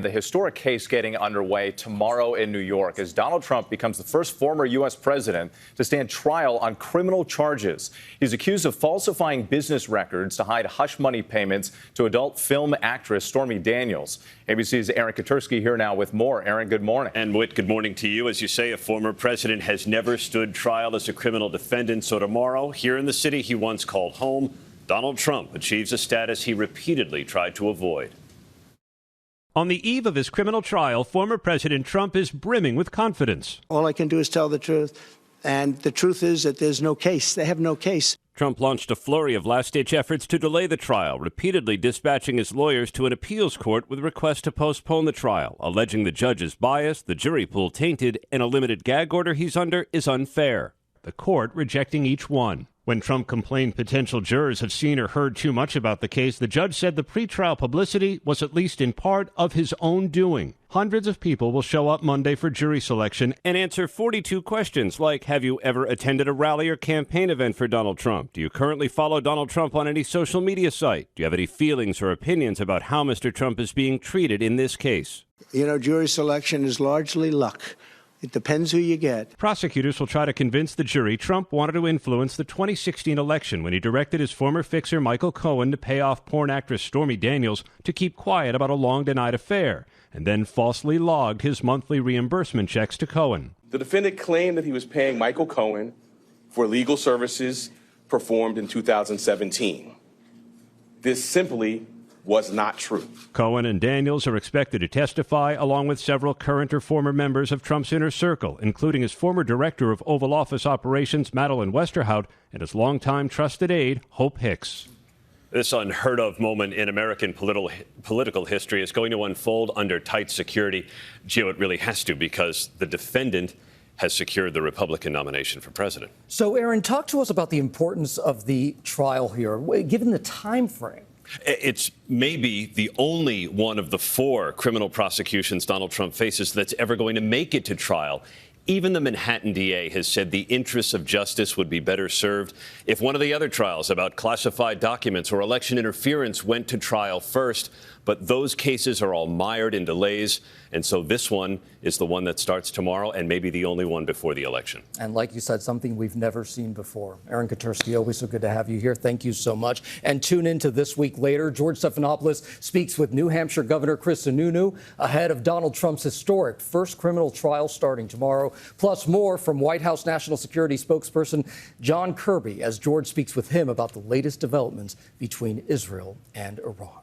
The historic case getting underway tomorrow in New York as Donald Trump becomes the first former U.S. president to stand trial on criminal charges. He's accused of falsifying business records to hide hush money payments to adult film actress Stormy Daniels. ABC's Aaron Katersky here now with more. Aaron, good morning. And Whit, good morning to you. As you say, a former president has never stood trial as a criminal defendant. So tomorrow, here in the city he once called home, Donald Trump achieves a status he repeatedly tried to avoid. On the eve of his criminal trial, former President Trump is brimming with confidence. All I can do is tell the truth. And the truth is that there's no case. They have no case. Trump launched a flurry of last-ditch efforts to delay the trial, repeatedly dispatching his lawyers to an appeals court with requests to postpone the trial, alleging the judge is biased, the jury pool tainted, and a limited gag order he's under is unfair. The court rejecting each one. When Trump complained potential jurors have seen or heard too much about the case, the judge said the pretrial publicity was at least in part of his own doing. Hundreds of people will show up Monday for jury selection and answer 42 questions like, have you ever attended a rally or campaign event for Donald Trump? Do you currently follow Donald Trump on any social media site? Do you have any feelings or opinions about how Mr. Trump is being treated in this case? You know, jury selection is largely luck. It depends who you get. Prosecutors will try to convince the jury Trump wanted to influence the 2016 election when he directed his former fixer Michael Cohen to pay off porn actress Stormy Daniels to keep quiet about a long-denied affair, and then falsely logged his monthly reimbursement checks to Cohen. The defendant claimed that he was paying Michael Cohen for legal services performed in 2017. This simply was not true. Cohen and Daniels are expected to testify, along with several current or former members of Trump's inner circle, including his former director of Oval Office operations, Madeleine Westerhout, and his longtime trusted aide, Hope Hicks. This unheard-of moment in American political history is going to unfold under tight security. Gio, it really has to, because the defendant has secured the Republican nomination for president. So, Aaron, talk to us about the importance of the trial here, given the time frame. It's maybe the only one of the 4 criminal prosecutions Donald Trump faces that's ever going to make it to trial. Even the Manhattan DA has said the interests of justice would be better served if one of the other trials about classified documents or election interference went to trial first. But those cases are all mired in delays. And so this one is the one that starts tomorrow and maybe the only one before the election. And like you said, something we've never seen before. Aaron Katersky, always so good to have you here. Thank you so much. And tune into This Week Later. George Stephanopoulos speaks with New Hampshire Governor Chris Sununu ahead of Donald Trump's historic first criminal trial starting tomorrow. Plus more from White House National Security spokesperson John Kirby as George speaks with him about the latest developments between Israel and Iran.